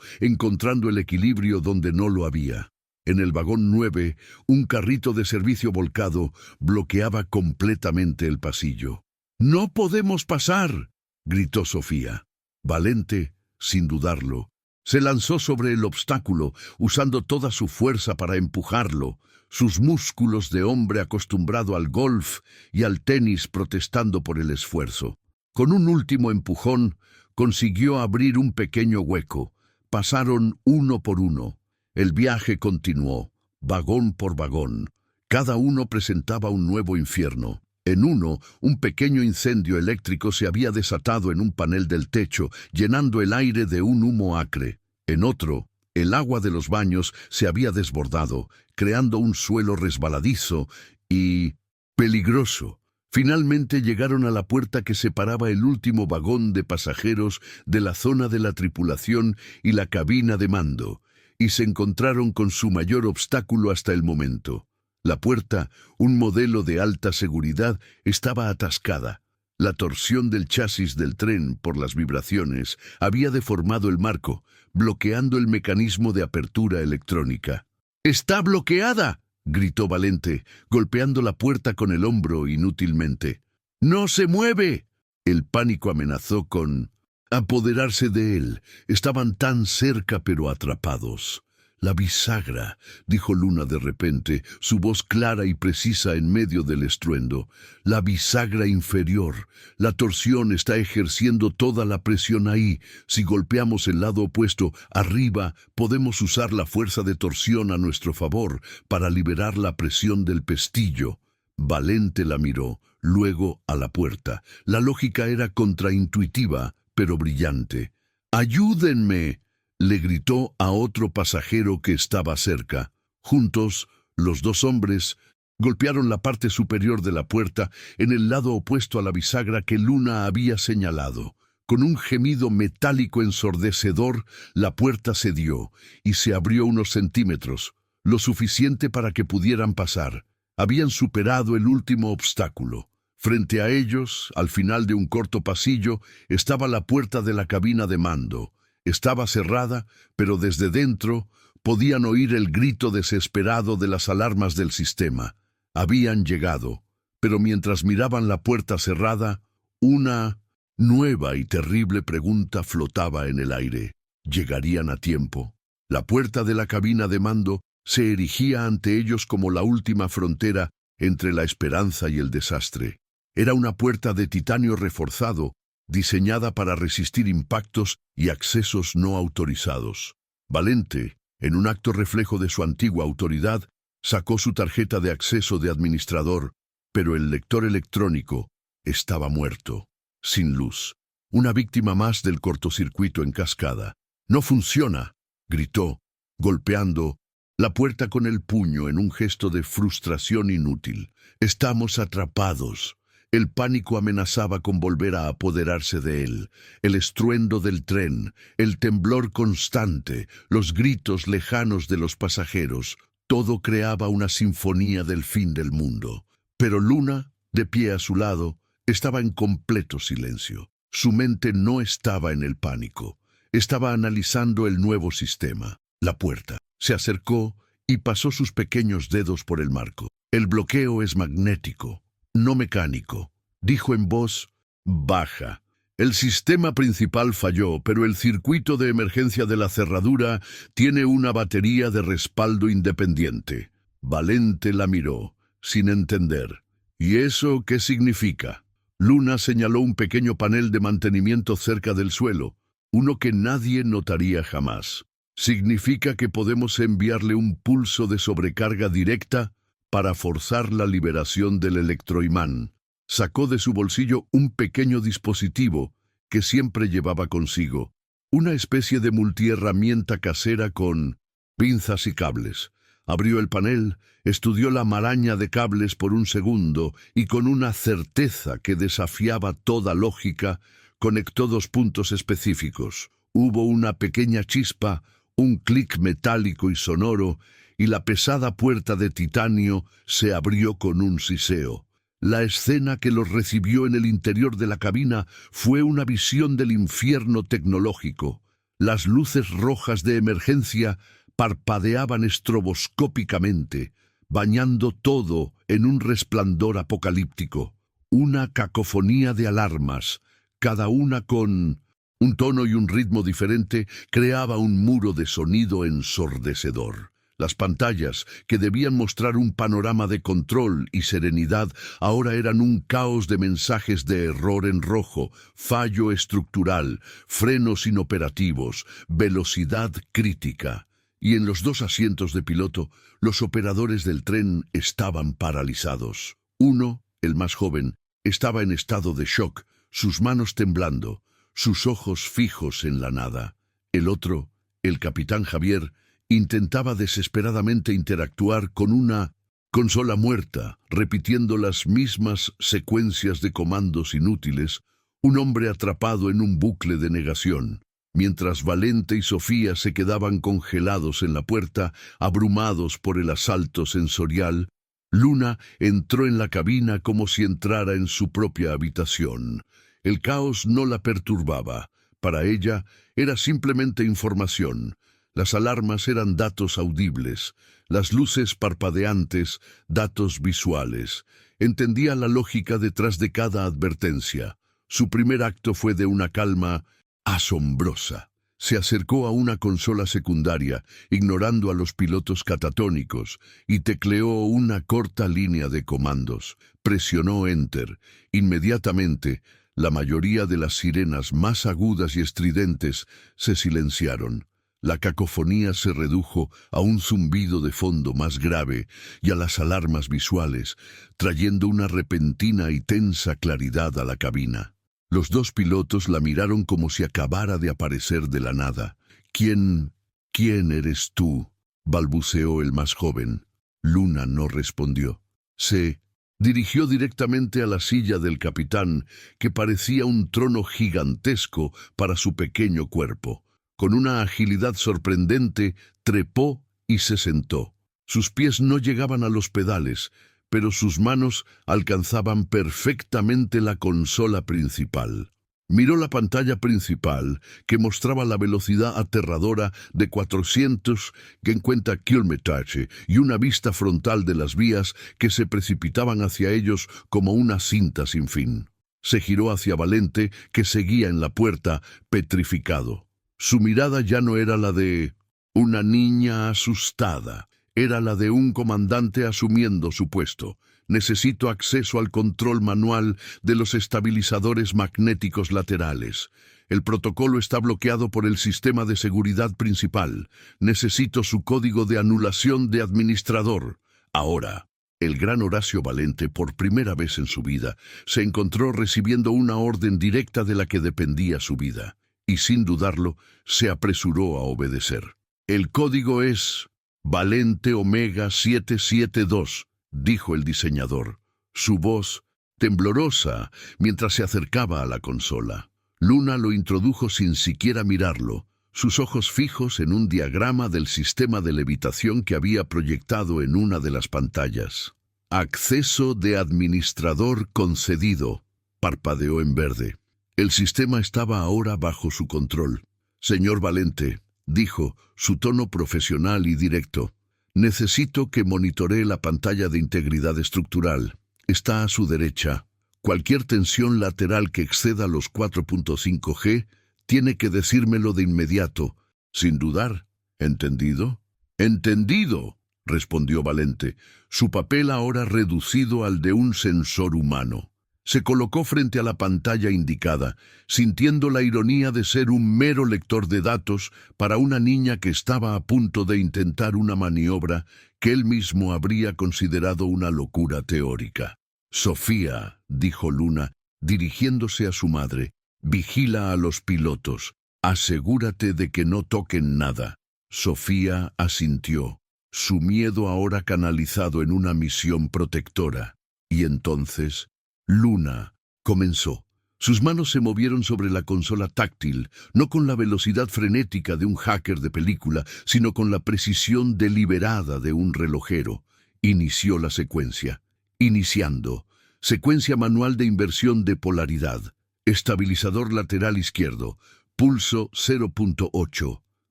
encontrando el equilibrio donde no lo había. En el vagón 9, un carrito de servicio volcado bloqueaba completamente el pasillo. «¡No podemos pasar!», gritó Sofía. Valente, sin dudarlo, se lanzó sobre el obstáculo, usando toda su fuerza para empujarlo, sus músculos de hombre acostumbrado al golf y al tenis protestando por el esfuerzo. Con un último empujón, consiguió abrir un pequeño hueco. Pasaron uno por uno. El viaje continuó, vagón por vagón. Cada uno presentaba un nuevo infierno. En uno, un pequeño incendio eléctrico se había desatado en un panel del techo, llenando el aire de un humo acre. En otro, el agua de los baños se había desbordado, creando un suelo resbaladizo y peligroso. Finalmente llegaron a la puerta que separaba el último vagón de pasajeros de la zona de la tripulación y la cabina de mando, y se encontraron con su mayor obstáculo hasta el momento. La puerta, un modelo de alta seguridad, estaba atascada. La torsión del chasis del tren por las vibraciones había deformado el marco, bloqueando el mecanismo de apertura electrónica. «¡Está bloqueada!», gritó Valente, golpeando la puerta con el hombro inútilmente. «¡No se mueve!». El pánico amenazó con apoderarse de él. Estaban tan cerca pero atrapados. «La bisagra», dijo Luna de repente, su voz clara y precisa en medio del estruendo. «La bisagra inferior. La torsión está ejerciendo toda la presión ahí. Si golpeamos el lado opuesto, arriba, podemos usar la fuerza de torsión a nuestro favor para liberar la presión del pestillo». Valente la miró, luego a la puerta. La lógica era contraintuitiva, pero brillante. «¡Ayúdenme!», le gritó a otro pasajero que estaba cerca. Juntos, los dos hombres golpearon la parte superior de la puerta en el lado opuesto a la bisagra que Luna había señalado. Con un gemido metálico ensordecedor, la puerta cedió y se abrió unos centímetros, lo suficiente para que pudieran pasar. Habían superado el último obstáculo. Frente a ellos, al final de un corto pasillo, estaba la puerta de la cabina de mando. Estaba cerrada, pero desde dentro podían oír el grito desesperado de las alarmas del sistema. Habían llegado, pero mientras miraban la puerta cerrada, una nueva y terrible pregunta flotaba en el aire. ¿Llegarían a tiempo? La puerta de la cabina de mando se erigía ante ellos como la última frontera entre la esperanza y el desastre. Era una puerta de titanio reforzado, diseñada para resistir impactos y accesos no autorizados. Valente, en un acto reflejo de su antigua autoridad, sacó su tarjeta de acceso de administrador, pero el lector electrónico estaba muerto, sin luz. Una víctima más del cortocircuito en cascada. «¡No funciona!», gritó, golpeando la puerta con el puño en un gesto de frustración inútil. «Estamos atrapados». El pánico amenazaba con volver a apoderarse de él. El estruendo del tren, el temblor constante, los gritos lejanos de los pasajeros, todo creaba una sinfonía del fin del mundo. Pero Luna, de pie a su lado, estaba en completo silencio. Su mente no estaba en el pánico. Estaba analizando el nuevo sistema. La puerta. Se acercó y pasó sus pequeños dedos por el marco. «El bloqueo es magnético, no mecánico», dijo en voz baja. «El sistema principal falló, pero el circuito de emergencia de la cerradura tiene una batería de respaldo independiente». Valente la miró, sin entender. «¿Y eso qué significa?». Luna señaló un pequeño panel de mantenimiento cerca del suelo. uno que nadie notaría jamás. Significa que podemos enviarle un pulso de sobrecarga directa para forzar la liberación del electroimán. Sacó de su bolsillo un pequeño dispositivo que siempre llevaba consigo, una especie de multiherramienta casera con pinzas y cables. Abrió el panel, estudió la maraña de cables por un segundo y con una certeza que desafiaba toda lógica, conectó dos puntos específicos. Hubo una pequeña chispa, un clic metálico y sonoro, y la pesada puerta de titanio se abrió con un siseo. La escena que los recibió en el interior de la cabina fue una visión del infierno tecnológico. Las luces rojas de emergencia parpadeaban estroboscópicamente, bañando todo en un resplandor apocalíptico. Una cacofonía de alarmas, cada una con un tono y un ritmo diferente, creaba un muro de sonido ensordecedor. Las pantallas, que debían mostrar un panorama de control y serenidad, ahora eran un caos de mensajes de error en rojo, fallo estructural, frenos inoperativos, velocidad crítica. Y en los dos asientos de piloto, los operadores del tren estaban paralizados. Uno, el más joven, estaba en estado de shock, sus manos temblando, sus ojos fijos en la nada. El otro, el capitán Javier, intentaba desesperadamente interactuar con una consola muerta, repitiendo las mismas secuencias de comandos inútiles, un hombre atrapado en un bucle de negación. Mientras Valente y Sofía se quedaban congelados en la puerta, abrumados por el asalto sensorial, Luna entró en la cabina como si entrara en su propia habitación. El caos no la perturbaba. Para ella era simplemente información. Las alarmas eran datos audibles, las luces parpadeantes, datos visuales. Entendía la lógica detrás de cada advertencia. Su primer acto fue de una calma asombrosa. Se acercó a una consola secundaria, ignorando a los pilotos catatónicos, y tecleó una corta línea de comandos. Presionó Enter. Inmediatamente, la mayoría de las sirenas más agudas y estridentes se silenciaron. La cacofonía se redujo a un zumbido de fondo más grave y a las alarmas visuales, trayendo una repentina y tensa claridad a la cabina. Los dos pilotos la miraron como si acabara de aparecer de la nada. ¿Quién eres tú?, balbuceó el más joven. Luna no respondió. Se dirigió directamente a la silla del capitán, que parecía un trono gigantesco para su pequeño cuerpo. Con una agilidad sorprendente, trepó y se sentó. Sus pies no llegaban a los pedales, pero sus manos alcanzaban perfectamente la consola principal. Miró la pantalla principal, que mostraba la velocidad aterradora de 450 km y una vista frontal de las vías que se precipitaban hacia ellos como una cinta sin fin. Se giró hacia Valente, que seguía en la puerta, petrificado. Su mirada ya no era la de una niña asustada, era la de un comandante asumiendo su puesto. Necesito acceso al control manual de los estabilizadores magnéticos laterales. El protocolo está bloqueado por el sistema de seguridad principal. Necesito su código de anulación de administrador. Ahora. El gran Horacio Valente, por primera vez en su vida, se encontró recibiendo una orden directa de la que dependía su vida. Y sin dudarlo, se apresuró a obedecer. El código es Valente Omega 772, dijo el diseñador, su voz temblorosa mientras se acercaba a la consola. Luna lo introdujo sin siquiera mirarlo, sus ojos fijos en un diagrama del sistema de levitación que había proyectado en una de las pantallas. Acceso de administrador concedido, parpadeó en verde. El sistema estaba ahora bajo su control. Señor Valente, dijo, su tono profesional y directo, necesito que monitoree la pantalla de integridad estructural. Está a su derecha. Cualquier tensión lateral que exceda los 4.5 G tiene que decírmelo de inmediato, sin dudar. ¿Entendido? ¡Entendido!, respondió Valente, su papel ahora reducido al de un sensor humano. Se colocó frente a la pantalla indicada, sintiendo la ironía de ser un mero lector de datos para una niña que estaba a punto de intentar una maniobra que él mismo habría considerado una locura teórica. «Sofía», dijo Luna, dirigiéndose a su madre, «vigila a los pilotos. Asegúrate de que no toquen nada». Sofía asintió, su miedo ahora canalizado en una misión protectora. Y entonces, Luna comenzó. Sus manos se movieron sobre la consola táctil, no con la velocidad frenética de un hacker de película, sino con la precisión deliberada de un relojero. Inició la secuencia. Iniciando. Secuencia manual de inversión de polaridad. Estabilizador lateral izquierdo. Pulso 0.8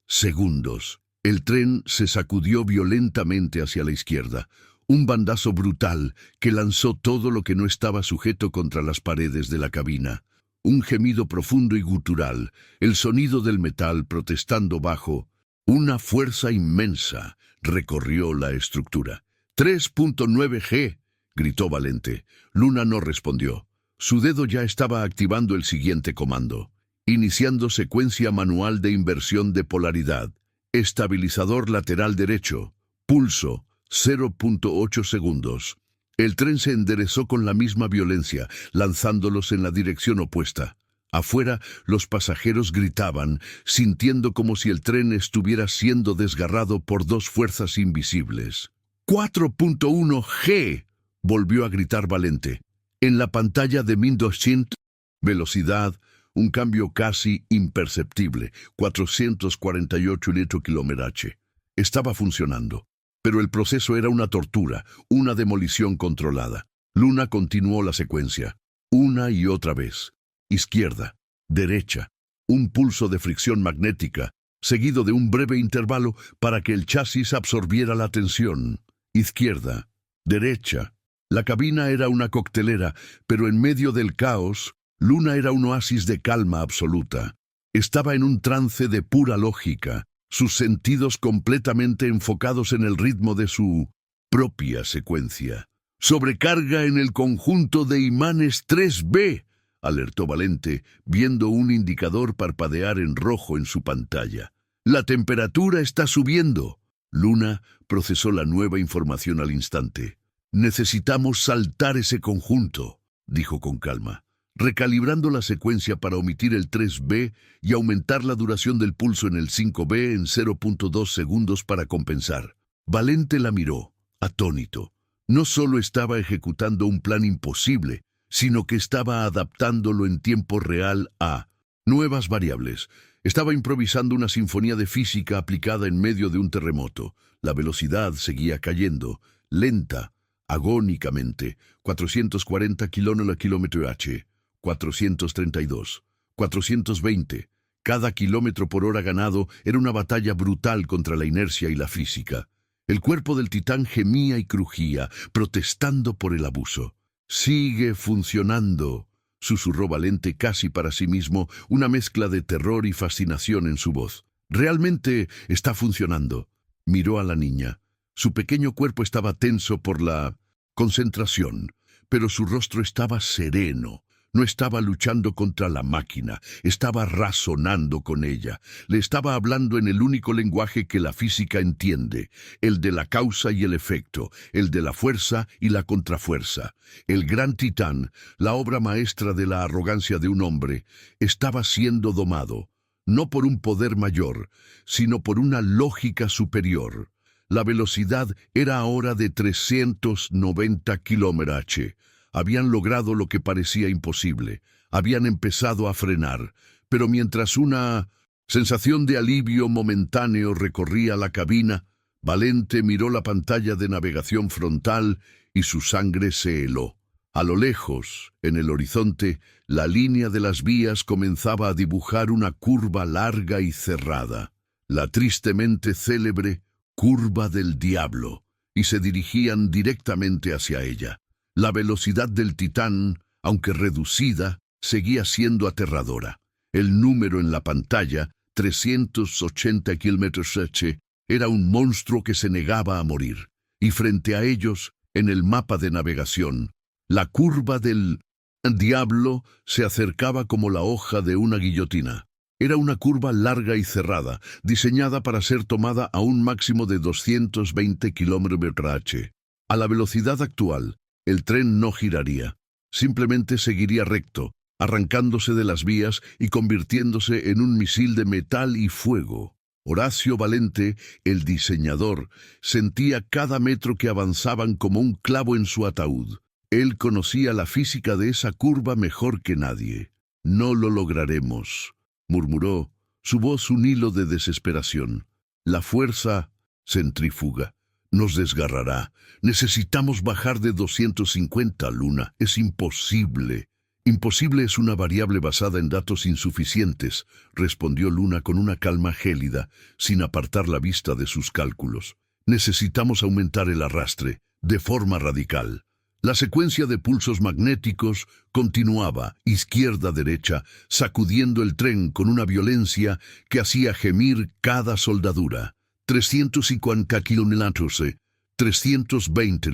segundos. El tren se sacudió violentamente hacia la izquierda. Un bandazo brutal que lanzó todo lo que no estaba sujeto contra las paredes de la cabina. Un gemido profundo y gutural, el sonido del metal protestando bajo. Una fuerza inmensa recorrió la estructura. 3.9G, gritó Valente. Luna no respondió. Su dedo ya estaba activando el siguiente comando. Iniciando secuencia manual de inversión de polaridad. Estabilizador lateral derecho. Pulso 0.8 segundos. El tren se enderezó con la misma violencia, lanzándolos en la dirección opuesta. Afuera, los pasajeros gritaban, sintiendo como si el tren estuviera siendo desgarrado por dos fuerzas invisibles. 4.1G, volvió a gritar Valente. En la pantalla de 1200, velocidad, un cambio casi imperceptible, 448 km/h. Estaba funcionando. Pero el proceso era una tortura, una demolición controlada. Luna continuó la secuencia, una y otra vez. Izquierda, derecha, un pulso de fricción magnética, seguido de un breve intervalo para que el chasis absorbiera la tensión. Izquierda, derecha. La cabina era una coctelera, pero en medio del caos, Luna era un oasis de calma absoluta. Estaba en un trance de pura lógica, sus sentidos completamente enfocados en el ritmo de su propia secuencia. «Sobrecarga en el conjunto de imanes 3B», alertó Valente, viendo un indicador parpadear en rojo en su pantalla. «La temperatura está subiendo». Luna procesó la nueva información al instante. «Necesitamos saltar ese conjunto», dijo con calma, recalibrando la secuencia para omitir el 3B y aumentar la duración del pulso en el 5B en 0.2 segundos para compensar. Valente la miró, atónito. No solo estaba ejecutando un plan imposible, sino que estaba adaptándolo en tiempo real a nuevas variables. Estaba improvisando una sinfonía de física aplicada en medio de un terremoto. La velocidad seguía cayendo, lenta, agónicamente, 440 km/h. 432, 420. Cada kilómetro por hora ganado era una batalla brutal contra la inercia y la física. El cuerpo del titán gemía y crujía, protestando por el abuso. «Sigue funcionando», susurró Valente casi para sí mismo, una mezcla de terror y fascinación en su voz. «Realmente está funcionando». Miró a la niña. Su pequeño cuerpo estaba tenso por la concentración, pero su rostro estaba sereno. No estaba luchando contra la máquina, estaba razonando con ella. Le estaba hablando en el único lenguaje que la física entiende, el de la causa y el efecto, el de la fuerza y la contrafuerza. El gran titán, la obra maestra de la arrogancia de un hombre, estaba siendo domado, no por un poder mayor, sino por una lógica superior. La velocidad era ahora de 390 km/h. Habían logrado lo que parecía imposible. Habían empezado a frenar, pero mientras una sensación de alivio momentáneo recorría la cabina, Valente miró la pantalla de navegación frontal y su sangre se heló. A lo lejos, en el horizonte, la línea de las vías comenzaba a dibujar una curva larga y cerrada, la tristemente célebre curva del diablo, y se dirigían directamente hacia ella. La velocidad del titán, aunque reducida, seguía siendo aterradora. El número en la pantalla, 380 km/h, era un monstruo que se negaba a morir. Y frente a ellos, en el mapa de navegación, la curva del El diablo se acercaba como la hoja de una guillotina. Era una curva larga y cerrada, diseñada para ser tomada a un máximo de 220 km/h. A la velocidad actual, el tren no giraría. Simplemente seguiría recto, arrancándose de las vías y convirtiéndose en un misil de metal y fuego. Horacio Valente, el diseñador, sentía cada metro que avanzaban como un clavo en su ataúd. Él conocía la física de esa curva mejor que nadie. «No lo lograremos», murmuró, su voz un hilo de desesperación. «La fuerza centrífuga nos desgarrará. Necesitamos bajar de 250, Luna. Es imposible». «Imposible es una variable basada en datos insuficientes», respondió Luna con una calma gélida, sin apartar la vista de sus cálculos. «Necesitamos aumentar el arrastre, de forma radical». La secuencia de pulsos magnéticos continuaba, izquierda-derecha, sacudiendo el tren con una violencia que hacía gemir cada soldadura. 350 kilómetros, 320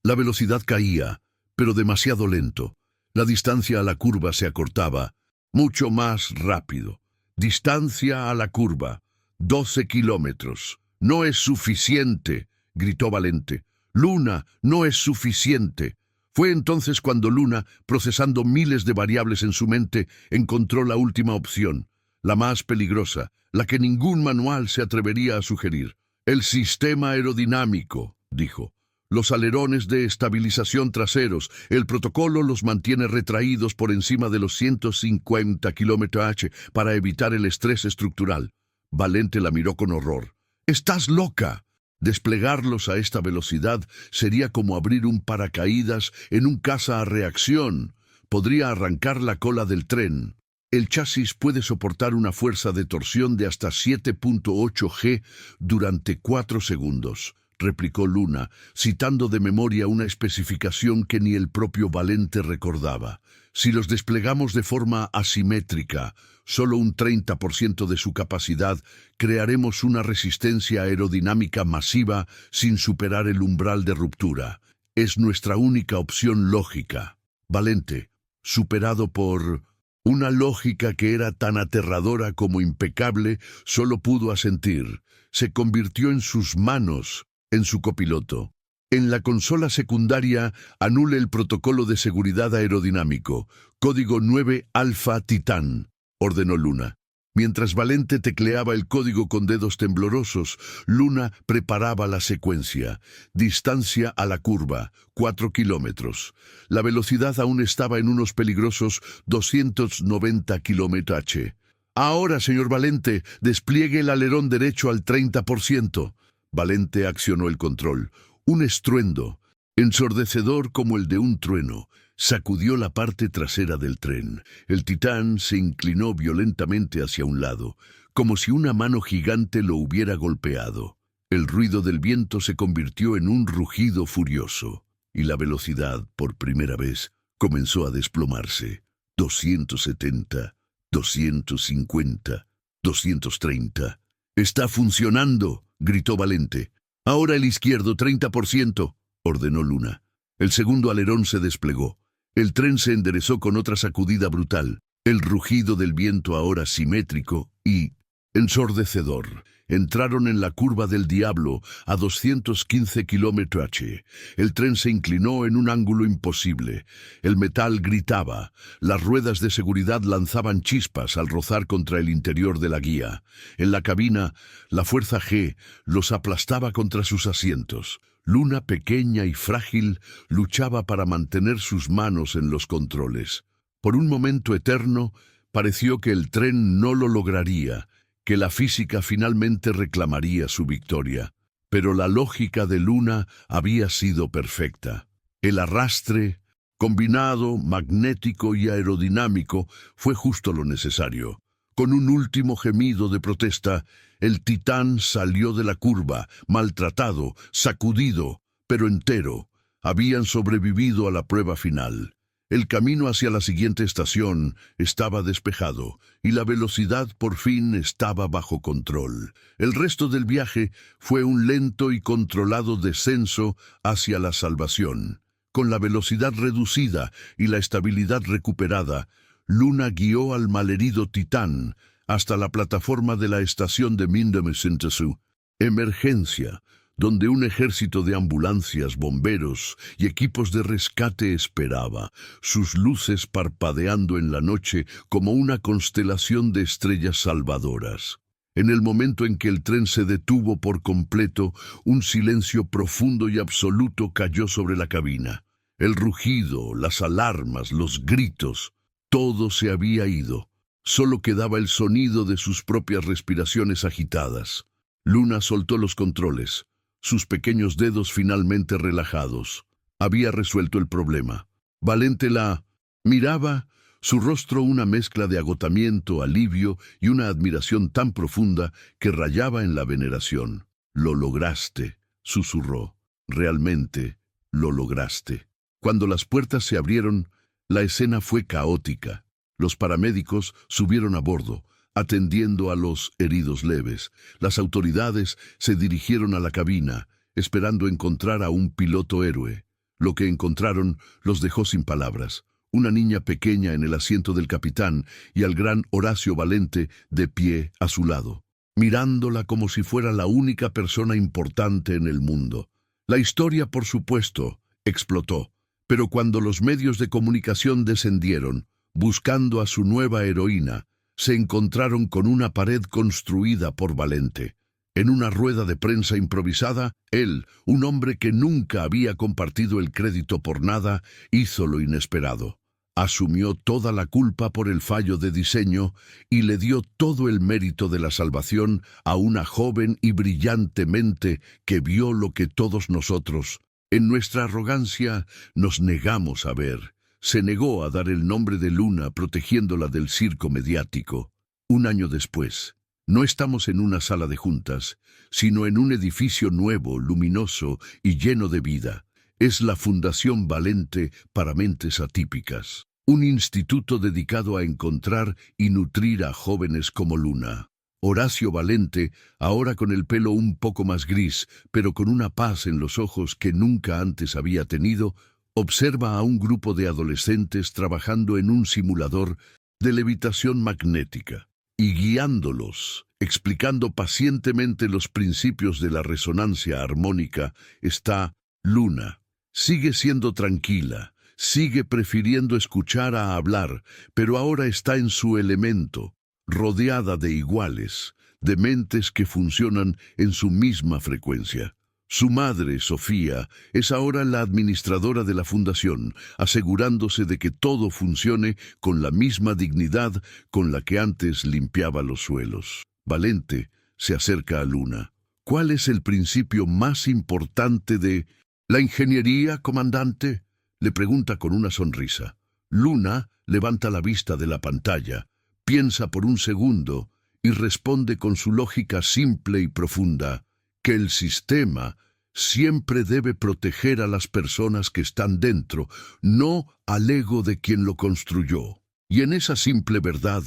La velocidad caía, pero demasiado lento. La distancia a la curva se acortaba, mucho más rápido. Distancia a la curva, 12 kilómetros. «No es suficiente», gritó Valente. «Luna, no es suficiente». Fue entonces cuando Luna, procesando miles de variables en su mente, encontró la última opción, la más peligrosa, la que ningún manual se atrevería a sugerir. «El sistema aerodinámico», dijo. «Los alerones de estabilización traseros, el protocolo los mantiene retraídos por encima de los 150 km/h para evitar el estrés estructural». Valente la miró con horror. «¡Estás loca! Desplegarlos a esta velocidad sería como abrir un paracaídas en un caza a reacción. Podría arrancar la cola del tren. El chasis puede soportar una fuerza de torsión de hasta 7.8 G durante 4 segundos», replicó Luna, citando de memoria una especificación que ni el propio Valente recordaba. «Si los desplegamos de forma asimétrica, solo un 30% de su capacidad, crearemos una resistencia aerodinámica masiva sin superar el umbral de ruptura. Es nuestra única opción lógica». Valente, superado por una lógica que era tan aterradora como impecable, solo pudo asentir. Se convirtió en sus manos, en su copiloto. «En la consola secundaria, anule el protocolo de seguridad aerodinámico. Código 9 Alfa Titán», ordenó Luna. Mientras Valente tecleaba el código con dedos temblorosos, Luna preparaba la secuencia. Distancia a la curva, 4 kilómetros. La velocidad aún estaba en unos peligrosos 290 km/h. «Ahora, señor Valente, despliegue el alerón derecho al 30%. Valente accionó el control. Un estruendo, ensordecedor como el de un trueno, sacudió la parte trasera del tren. El Titán se inclinó violentamente hacia un lado, como si una mano gigante lo hubiera golpeado. El ruido del viento se convirtió en un rugido furioso, y la velocidad, por primera vez, comenzó a desplomarse. 270, 250, 230. «¡Está funcionando!», gritó Valente. «Ahora el izquierdo, 30%, ordenó Luna. El segundo alerón se desplegó. El tren se enderezó con otra sacudida brutal. El rugido del viento, ahora simétrico y ensordecedor, entraron en la curva del diablo a 215 km/h. El tren se inclinó en un ángulo imposible. El metal gritaba. Las ruedas de seguridad lanzaban chispas al rozar contra el interior de la guía. En la cabina, la fuerza G los aplastaba contra sus asientos. Luna, pequeña y frágil, luchaba para mantener sus manos en los controles. Por un momento eterno, pareció que el tren no lo lograría, que la física finalmente reclamaría su victoria. Pero la lógica de Luna había sido perfecta. El arrastre, combinado, magnético y aerodinámico, fue justo lo necesario. Con un último gemido de protesta, el Titán salió de la curva, maltratado, sacudido, pero entero. Habían sobrevivido a la prueba final. El camino hacia la siguiente estación estaba despejado y la velocidad por fin estaba bajo control. El resto del viaje fue un lento y controlado descenso hacia la salvación. Con la velocidad reducida y la estabilidad recuperada, Luna guió al malherido Titán hasta la plataforma de la estación de Mindamesentasu. Emergencia, donde un ejército de ambulancias, bomberos y equipos de rescate esperaba, sus luces parpadeando en la noche como una constelación de estrellas salvadoras. En el momento en que el tren se detuvo por completo, un silencio profundo y absoluto cayó sobre la cabina. El rugido, las alarmas, los gritos, todo se había ido. Solo quedaba el sonido de sus propias respiraciones agitadas. Luna soltó los controles, sus pequeños dedos finalmente relajados. Había resuelto el problema. Valente la miraba, su rostro una mezcla de agotamiento, alivio y una admiración tan profunda que rayaba en la veneración. «Lo lograste», susurró. «Realmente lo lograste». Cuando las puertas se abrieron, la escena fue caótica. Los paramédicos subieron a bordo, atendiendo a los heridos leves. Las autoridades se dirigieron a la cabina, esperando encontrar a un piloto héroe. Lo que encontraron los dejó sin palabras. Una niña pequeña en el asiento del capitán y al gran Horacio Valente de pie a su lado, mirándola como si fuera la única persona importante en el mundo. La historia, por supuesto, explotó. Pero cuando los medios de comunicación descendieron, buscando a su nueva heroína, se encontraron con una pared construida por Valente. En una rueda de prensa improvisada, él, un hombre que nunca había compartido el crédito por nada, hizo lo inesperado. Asumió toda la culpa por el fallo de diseño y le dio todo el mérito de la salvación a una joven y brillante mente que vio lo que todos nosotros, en nuestra arrogancia, nos negamos a ver. Se negó a dar el nombre de Luna protegiéndola del circo mediático. Un año después, no estamos en una sala de juntas, sino en un edificio nuevo, luminoso y lleno de vida. Es la Fundación Valente para Mentes Atípicas, un instituto dedicado a encontrar y nutrir a jóvenes como Luna. Horacio Valente, ahora con el pelo un poco más gris, pero con una paz en los ojos que nunca antes había tenido, observa a un grupo de adolescentes trabajando en un simulador de levitación magnética y guiándolos, explicando pacientemente los principios de la resonancia armónica, está Luna. Sigue siendo tranquila, sigue prefiriendo escuchar a hablar, pero ahora está en su elemento, rodeada de iguales, de mentes que funcionan en su misma frecuencia. Su madre, Sofía, es ahora la administradora de la fundación, asegurándose de que todo funcione con la misma dignidad con la que antes limpiaba los suelos. Valente se acerca a Luna. ¿Cuál es el principio más importante de la ingeniería, comandante?, le pregunta con una sonrisa. Luna levanta la vista de la pantalla, piensa por un segundo y responde con su lógica simple y profunda, que el sistema siempre debe proteger a las personas que están dentro, no al ego de quien lo construyó. Y en esa simple verdad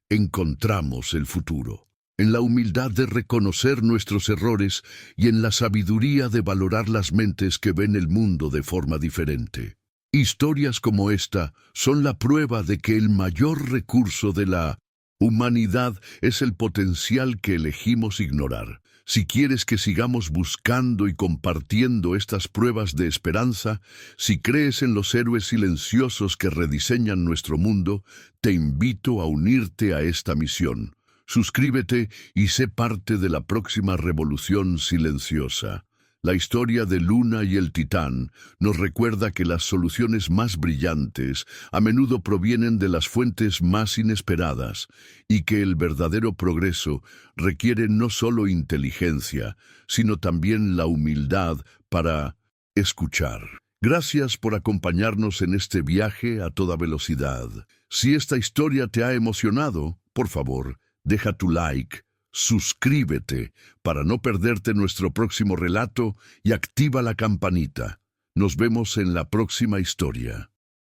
encontramos el futuro, en la humildad de reconocer nuestros errores y en la sabiduría de valorar las mentes que ven el mundo de forma diferente. Historias como esta son la prueba de que el mayor recurso de la humanidad es el potencial que elegimos ignorar. Si quieres que sigamos buscando y compartiendo estas pruebas de esperanza, si crees en los héroes silenciosos que rediseñan nuestro mundo, te invito a unirte a esta misión. Suscríbete y sé parte de la próxima revolución silenciosa. La historia de Luna y el Titán nos recuerda que las soluciones más brillantes a menudo provienen de las fuentes más inesperadas y que el verdadero progreso requiere no solo inteligencia, sino también la humildad para escuchar. Gracias por acompañarnos en este viaje a toda velocidad. Si esta historia te ha emocionado, por favor, deja tu like. Suscríbete para no perderte nuestro próximo relato y activa la campanita. Nos vemos en la próxima historia.